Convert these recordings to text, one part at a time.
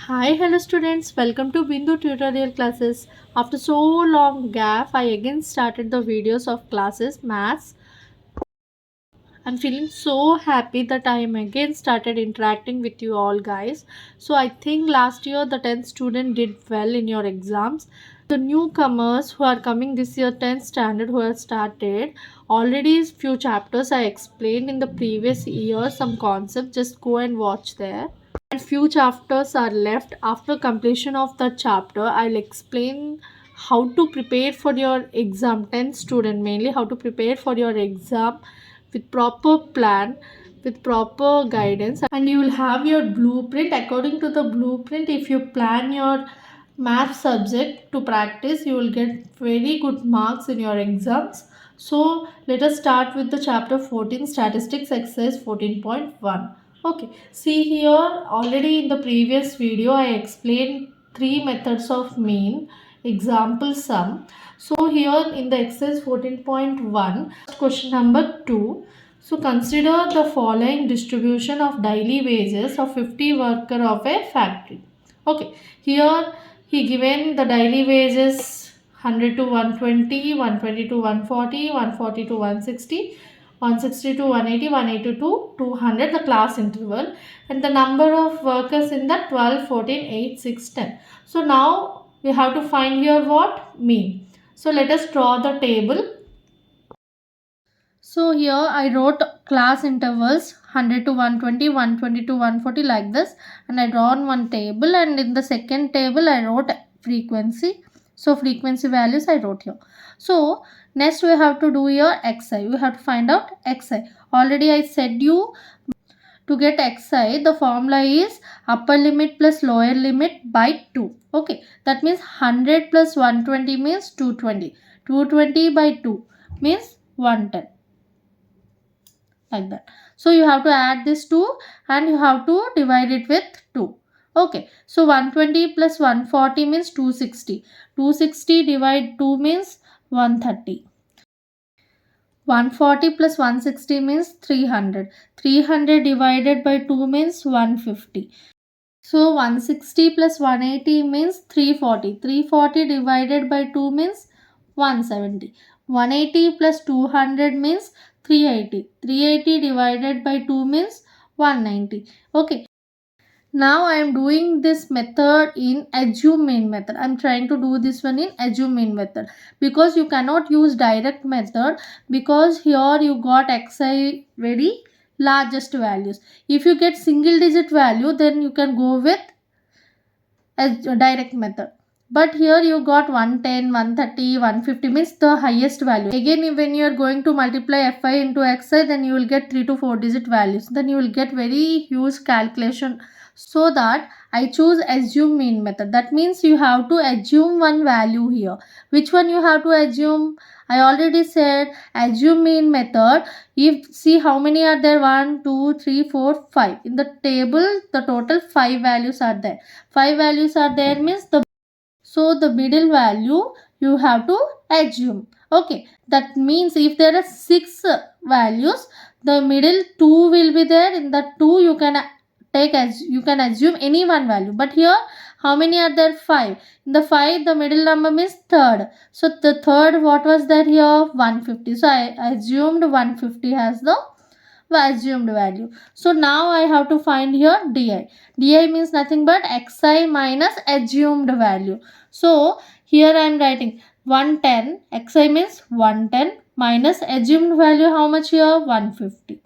Hi, hello students. Welcome to Bindu tutorial classes. After so long gap, I again started the videos of classes maths. I'm feeling so happy that I am again started interacting with you all guys. So I think last year the 10th student did well in your exams. The newcomers who are coming this year 10th standard who have started already few chapters I explained in the previous year some concepts, just go and watch there. And few chapters are left. After completion of the chapter I'll explain how to prepare for your exam. 10th student mainly how to prepare for your exam with proper plan, with proper guidance, and you will have your blueprint. According to the blueprint, if you plan your math subject to practice, you will get very good marks in your exams. So let us start with the chapter 14, statistics, exercise 14.1. Okay, see here, already in the previous video I explained three methods of mean, example, sum. So here in the exercise 14.1, question number 2. So consider the following distribution of daily wages of 50 worker of a factory. Okay, here he given the daily wages 100 to 120, 120 to 140, 140 to 160, 160 to 180, 180 to 200, the class interval, and the number of workers in the 12, 14, 8, 6, 10. So now we have to find here what? Mean. So let us draw the table. So here I wrote class intervals 100 to 120, 120 to 140 like this, and I drawn one table, and in the second table I wrote frequency. So frequency values I wrote here. So next we have to do your xi. We have to find out xi. Already I said you to get xi the formula is upper limit plus lower limit by 2. Okay, that means 100 plus 120 means 220. 220 by 2 means 110, like that. So you have to add this 2 and you have to divide it with 2. Okay, so 120 plus 140 means 260. 260 divide 2 means 130. 140 plus 160 means 300. 300 divided by 2 means 150. So 160 plus 180 means 340. 340 divided by 2 means 170. 180 plus 200 means 380. 380 divided by 2 means 190. Okay. Now I am doing this method in assume mean method. I am trying to do this one in assume mean method because you cannot use direct method because here you got xi very largest values. If you get single digit value then you can go with as a direct method. But here you got 110, 130, 150 means the highest value. Again, when you are going to multiply fi into xi, then you will get 3 to 4 digit values. Then you will get very huge calculation. So that I choose assume mean method. That means you have to assume one value here. Which one you have to assume? I already said assume mean method. If see how many are there, 1 2 3 4 5 in the table, the total 5 values are there. 5 values are there means the middle value you have to assume. Okay, that means if there are 6 values, the middle 2 will be there. In the 2 you can take as you can assume any one value, but here how many are there? 5. In the 5 the middle number means third, so the third what was there here? 150. So I assumed 150 as the assumed value. So now I have to find here di. Di means nothing but xi minus assumed value. So here I am writing 110. Xi means 110 minus assumed value how much here? 150.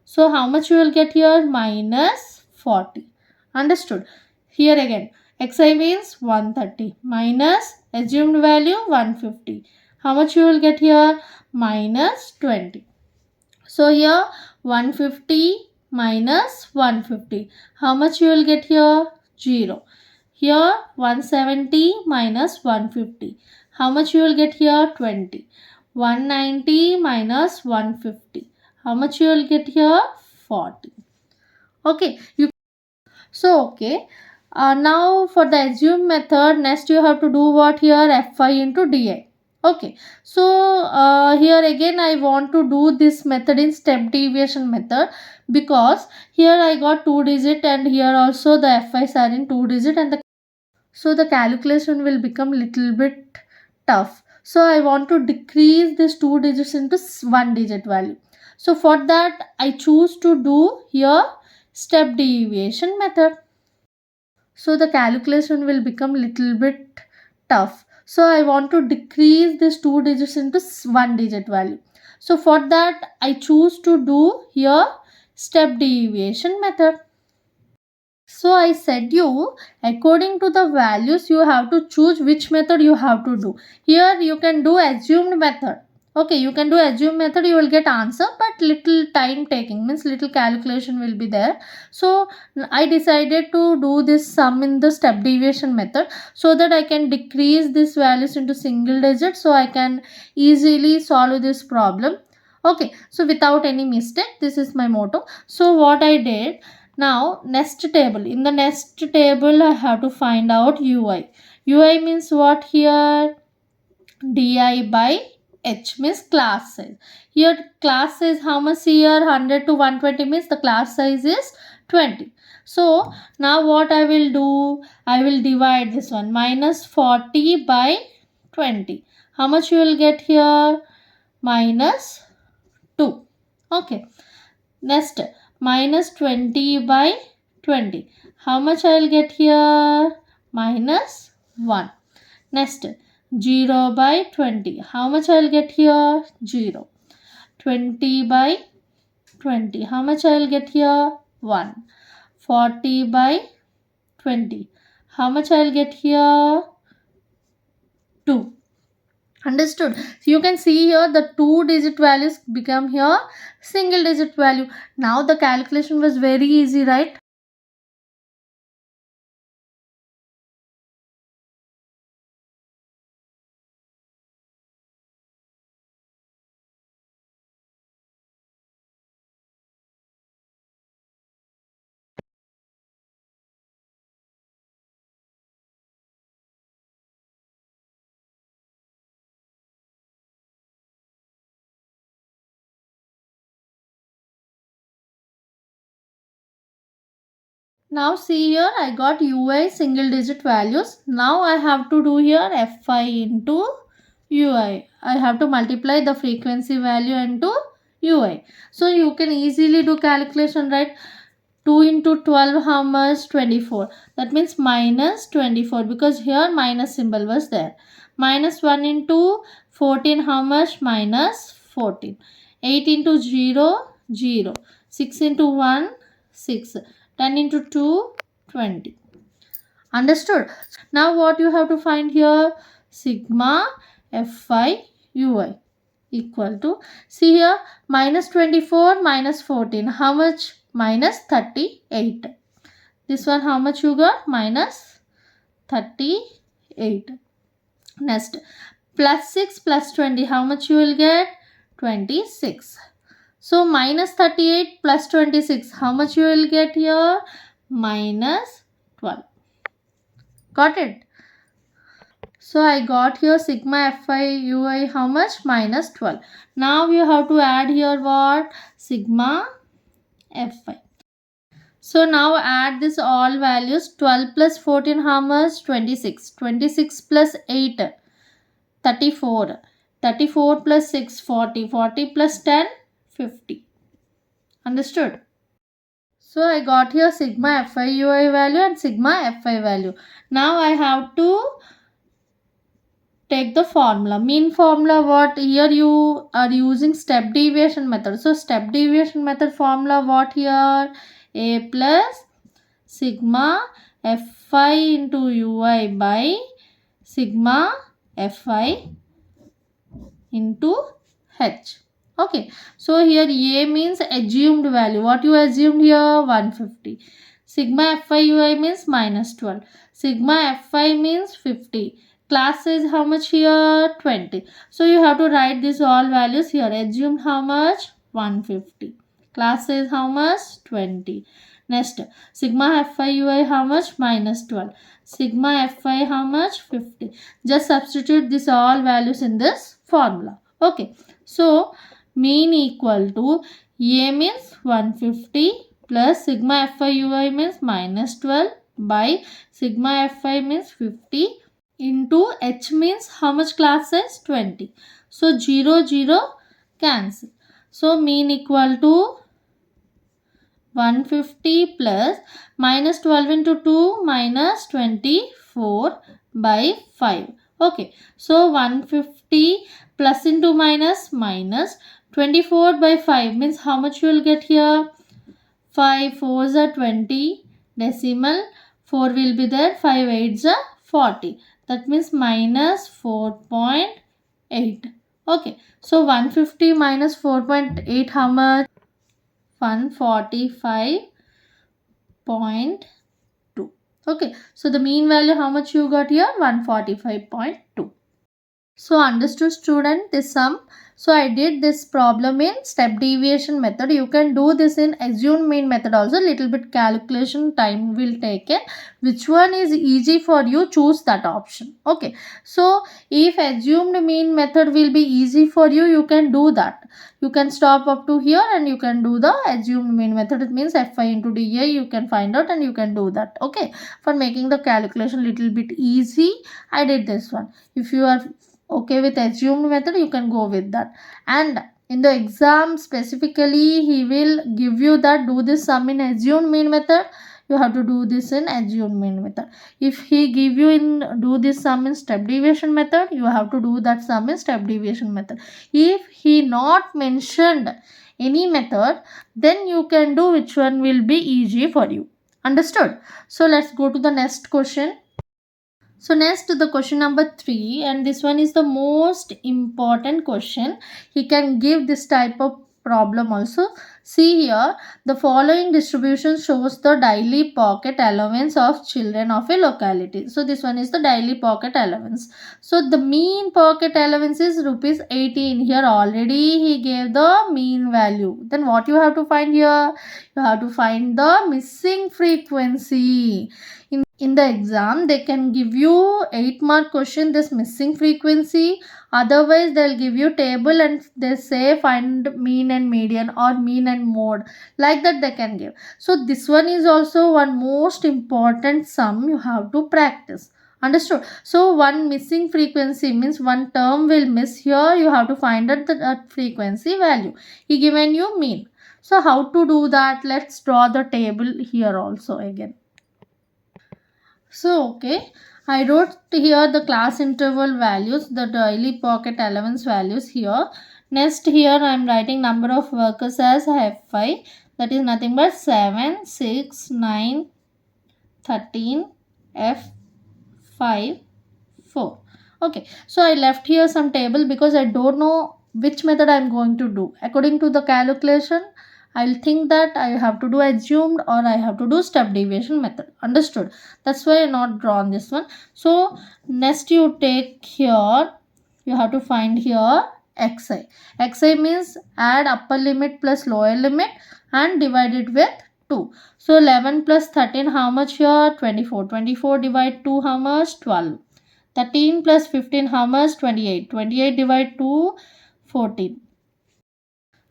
So how much you will get here? Minus 40. Understood? Here again xi means 130 minus assumed value 150. How much you will get here? Minus 20. So here 150 minus 150. How much you will get here? 0. Here 170 minus 150. How much you will get here? 20. 190 minus 150. How much you will get here? 40. Okay. Okay. Now for the assume method, next you have to do what here? Fi into di. Okay, so here again I want to do this method in step deviation method because here I got 2 digit and here also the FIs are in 2 digit, and so the calculation will become little bit tough. So I want to decrease this 2 digits into 1 digit value. So for that I choose to do here step deviation method. So the calculation will become little bit tough. So I want to decrease this 2 digits into 1 digit value. So for that I choose to do here step deviation method. So I said you, according to the values you have to choose which method you have to do. Here you can do assumed method. Okay, you can do assumed method, you will get answer, but little time taking, means little calculation will be there. So I decided to do this sum in the step deviation method so that I can decrease these values into single digit, so I can easily solve this problem. Okay, so without any mistake, this is my motto. So what I did, now nest table. In the nest table I have to find out ui. Ui means what here? Di by h means class size. Here class size how much here? 100 to 120 means the class size is 20. So now what I will do? I will divide this one. Minus 40 by 20. How much you will get here? Minus 2. Okay. Next, minus 20 by 20. How much I will get here? Minus 1. Next, 0 by 20. How much I will get here? 0. 20 by 20. How much I will get here? 1. 40 by 20. How much I will get here? 2. Understood? So you can see here the 2 digit values become here single digit value. Now the calculation was very easy, right? Now see here I got ui single digit values. Now I have to do here fi into ui. I have to multiply the frequency value into ui. So you can easily do calculation, right? 2 into 12 how much? 24. That means minus 24, because here minus symbol was there. Minus 1 into 14 how much? Minus 14. 8 into 0, 0. 6 into 1, 6. 10 into 2, 20. Understood? Now what you have to find here? Sigma fi ui equal to, see here, minus 24 minus 14. How much? Minus 38. This one how much you got? Minus 38. Next, plus 6 plus 20. How much you will get? 26. So minus 38 plus 26. How much you will get here? Minus 12. Got it? So I got here sigma fi ui how much? Minus 12. Now you have to add here what? Sigma fi. So now add this all values. 12 plus 14 how much? 26. 26 plus 8, 34. 34 plus 6, 40. 40 plus 10, 50. Understood? So I got here sigma fi ui value and sigma fi value. Now I have to take the formula. Mean formula what? Here you are using step deviation method. So step deviation method formula what here? A plus sigma fi into ui by sigma fi into h. Okay, so here a means assumed value. What you assumed here? 150. Sigma fi ui means minus 12. Sigma fi means 50. Class is how much here? 20. So you have to write these all values here. Assumed how much? 150. Class is how much? 20. Next, sigma fi ui how much? Minus 12. Sigma fi how much? 50. Just substitute this all values in this formula. Okay, so mean equal to A means 150 plus sigma Fi Ui means minus 12 by sigma Fi means 50 into H means how much class size? 20. So 0, 0 cancel. So mean equal to 150 plus minus 12 into 2 minus 24 by 5. Okay. So 150 plus into minus 24 by 5 means how much you will get here? 5 4s are 20, decimal 4 will be there, 5 8s are 40. That means minus 4.8. Okay, so 150 minus 4.8 how much? 145.2. Okay, so the mean value how much you got here? 145.2. So understood student this sum. So I did this problem in step deviation method. You can do this in assumed mean method also. Little bit calculation time will take it. Which one is easy for you? Choose that option. Okay. So if assumed mean method will be easy for you, you can do that. You can stop up to here and you can do the assumed mean method. It means Fi into dA you can find out and you can do that. Okay. For making the calculation little bit easy, I did this one. If you are okay with assumed method, you can go with that. And in the exam specifically he will give you that do this sum in assumed mean method, you have to do this in assumed mean method. If he give you in do this sum in step deviation method, you have to do that sum in step deviation method. If he not mentioned any method, then you can do which one will be easy for you. Understood? So let's go to the next question. So next the question number 3, and this one is the most important question. He can give this type of problem also. See here, the following distribution shows the daily pocket allowance of children of a locality. So this one is the daily pocket allowance. So the mean pocket allowance is rupees 18. Here already he gave the mean value. Then what you have to find here? You have to find the missing frequency. In the exam they can give you 8-mark question this missing frequency, otherwise they'll give you table and they say find mean and median or mean and mode, like that they can give. So this one is also one most important sum you have to practice. Understood? So one missing frequency means one term will miss. Here you have to find out the frequency value. He given you mean. So how to do that? Let's draw the table here also again. So, okay, I wrote here the class interval values, the daily pocket allowance values here. Next here I am writing number of workers as F5, that is nothing but 7, 6, 9, 13, F5, 4. Okay, so I left here some table because I don't know which method I am going to do. According to the calculation, I'll think that I have to do assumed or I have to do step deviation method. Understood? That's why I not drawn this one. So next you take here, you have to find here xi. Xi means add upper limit plus lower limit and divide it with 2. So 11 plus 13 how much here? 24. 24 divide 2 how much? 12. 13 plus 15 how much? 28. 28 divide 2 14.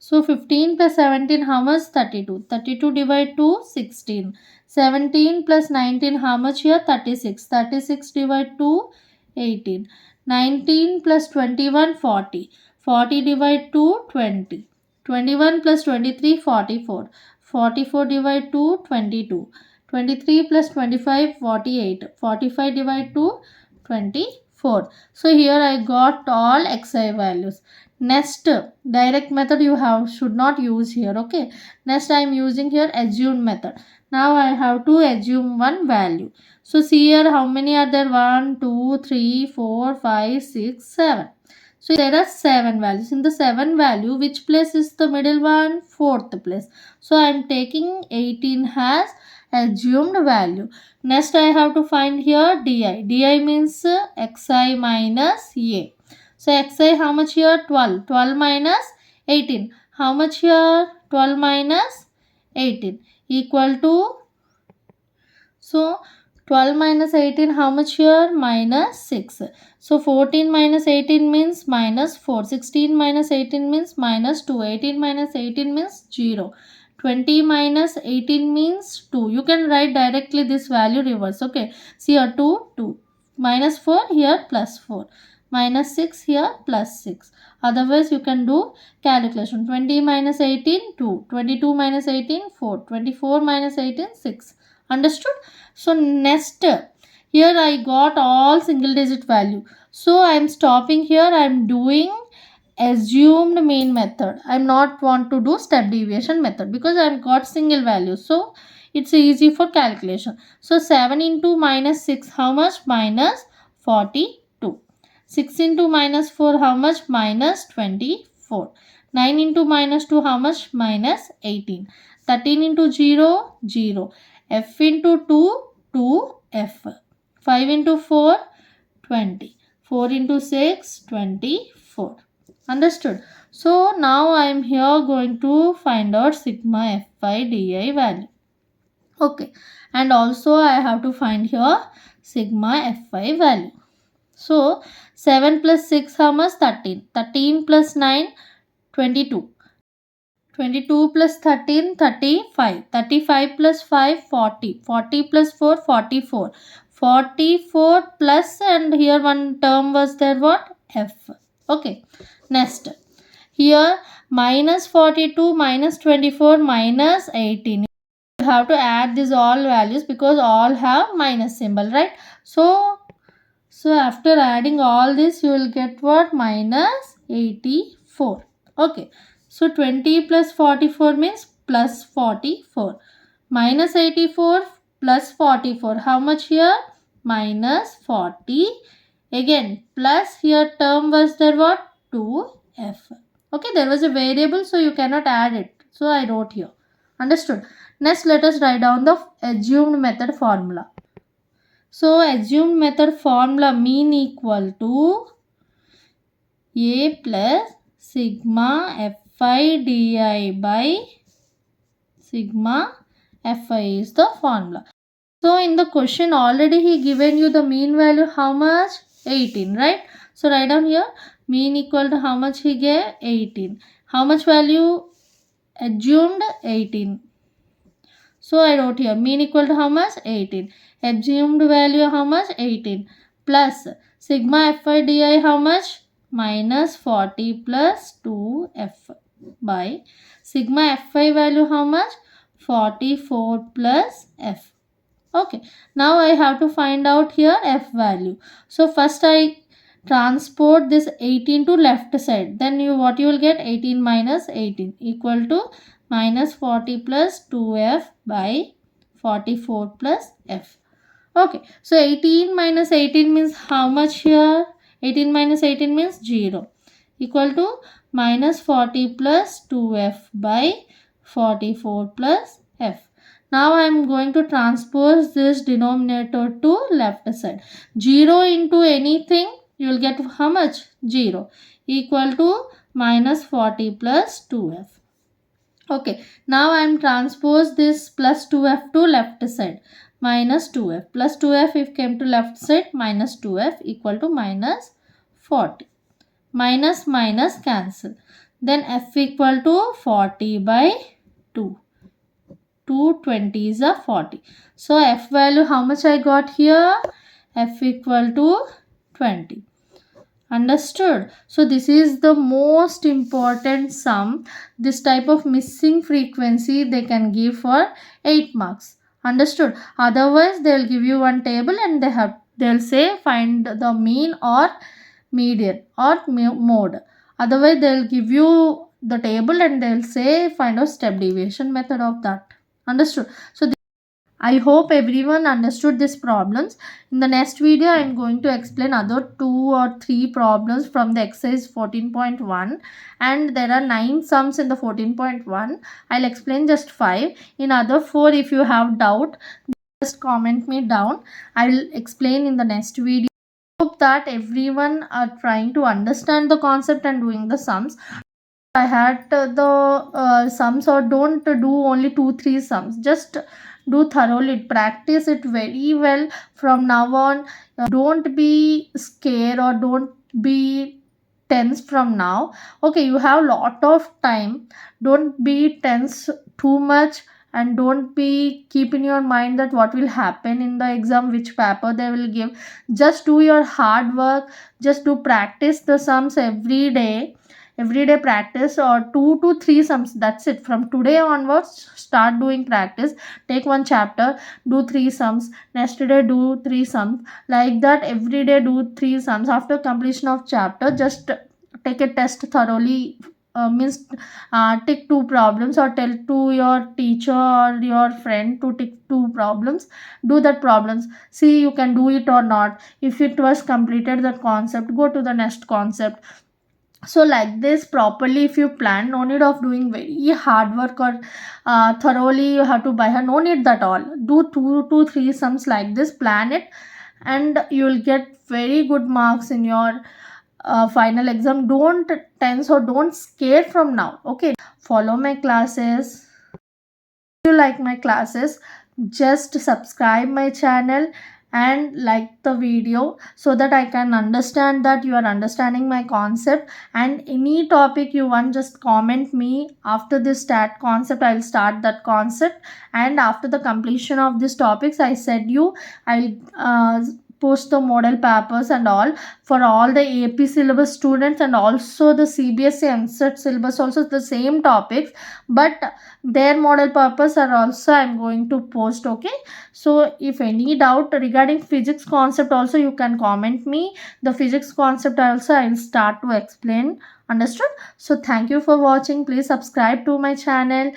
So 15 plus 17 how much? 32. 32 divide 2 16. 17 plus 19 how much here? 36. 36 divide 2 18. 19 plus 21 40. 40 divide 2 20. 21 plus 23 44. 44 divide 2 22. 23 plus 25 48. 45 divide 2 24. So here I got all xi values. Next direct method you have should not use here. Okay, next I am using here assumed method. Now I have to assume one value. So see here how many are there? 1 2 3 4 5 6 7. So there are 7 values. In the 7 value, which place is the middle one? 4th place. So I am taking 18 as assumed value. Next I have to find here di. Di means xi minus a. So xi how much here? 12. 12 minus 18. How much here? 12 minus 18 equal to, so 12 minus 18, how much here? Minus 6. So 14 minus 18 means minus 4. 16 minus 18 means minus 2. 18 minus 18 means 0. 20 minus 18 means 2. You can write directly this value reverse. Okay. See here 2, 2. Minus 4 here plus 4. Minus 6 here plus 6. Otherwise you can do calculation. 20 minus 18, 2. 22 minus 18, 4. 24 minus 18, 6. Understood? So next, here I got all single digit value. So I am stopping here. I am doing assumed mean method. I am not want to do step deviation method because I have got single value. So it's easy for calculation. So 7 into minus 6, how much? Minus 42. 6 into minus 4, how much? Minus 24. 9 into minus 2, how much? Minus 18. 13 into 0, 0. F into 2, 2f. 5 into 4, 20. 4 into 6, 24. Understood? So now I am here going to find out sigma fi di value. Okay. And also I have to find here sigma fi value. So 7 plus 6, how much? 13. 13 plus 9, 22. 22 plus 13, 35. 35 plus 5, 40. 40 plus 4, 44. 44 plus, and here one term was there, what? F. Okay. Next. Here minus 42, minus 24, minus 18. You have to add these all values because all have minus symbol, right? So after adding all this, you will get what? Minus 84. Okay. So 20 plus 44 means plus 44. Minus 84 plus 44. How much here? Minus 40. Again, plus here term was there what? 2f. Okay, there was a variable, so you cannot add it. So I wrote here. Understood? Next, let us write down the assumed method formula. So assumed method formula, mean equal to a plus sigma fi di by sigma fi is the formula. So in the question already he given you the mean value, how much? 18, right? So write down here mean equal to how much he gave? 18. How much value? Assumed 18. So I wrote here mean equal to how much? 18. Assumed value how much? 18. Plus sigma fi di how much? Minus 40 plus 2f by sigma fi value how much? 44 plus f. Okay. Now I have to find out here f value. So first I transport this 18 to left side. Then what you will get? 18 minus 18 equal to minus 40 plus 2f by 44 plus f. Okay. So 18 minus 18 means how much here? 18 minus 18 means 0 equal to minus 40 plus 2f by 44 plus f. Now I am going to transpose this denominator to left side. 0 into anything, you will get how much? 0 equal to minus 40 plus 2f. Okay, now I am transpose this plus 2f to left side. Minus 2f plus 2f if came to left side, minus 2f equal to minus 40. Minus minus cancel. Then f equal to 40 by 2. 220 is a 40. So f value how much I got here? F equal to 20. Understood? So this is the most important sum. This type of missing frequency they can give for 8 marks. Understood? Otherwise they'll give you one table and they'll say find the mean or median or mode. Otherwise they'll give you the table and they'll say find out step deviation method of that. Understood? So I hope everyone understood these problems. In the next video, I am going to explain other 2 or 3 problems from the exercise 14.1, and there are 9 sums in the 14.1. I'll explain just 5. In other 4, if you have doubt, just comment me down. I'll explain in the next video. I hope that everyone are trying to understand the concept and doing the sums. I had the sums, or don't do only 2-3 sums. Just do thoroughly, practice it very well from now on. Don't be scared or don't be tense from now. Okay, you have lot of time, don't be tense too much, and don't be keep in your mind that what will happen in the exam, which paper they will give. Just do your hard work, just do practice the sums every day practice, or 2 to 3 sums, that's it. From today onwards start doing practice. Take one chapter, do 3 sums, next day do 3 sums, like that every day do 3 sums. After completion of chapter, just take a test thoroughly, means tick 2 problems, or tell to your teacher or your friend to tick 2 problems. Do that problems, see you can do it or not. If it was completed that concept, go to the next concept. So like this properly, if you plan, no need of doing very hard work or thoroughly you have to buy her, no need that all. Do 2 to 3 sums like this, plan it, and you will get very good marks in your final exam. Don't tense or don't scare from now. Okay, follow my classes. If you like my classes, just subscribe my channel and like the video, so that I can understand that you are understanding my concept. And any topic you want, just comment me. After this start concept, I'll start that concept, and after the completion of these topics, I said you, I'll post the model papers and all for all the AP syllabus students, and also the CBSE ENCET syllabus, also the same topics, but their model papers are also I'm going to post. Okay, so if any doubt regarding physics concept also, you can comment me. The physics concept also I'll start to explain. Understood? So thank you for watching. Please subscribe to my channel.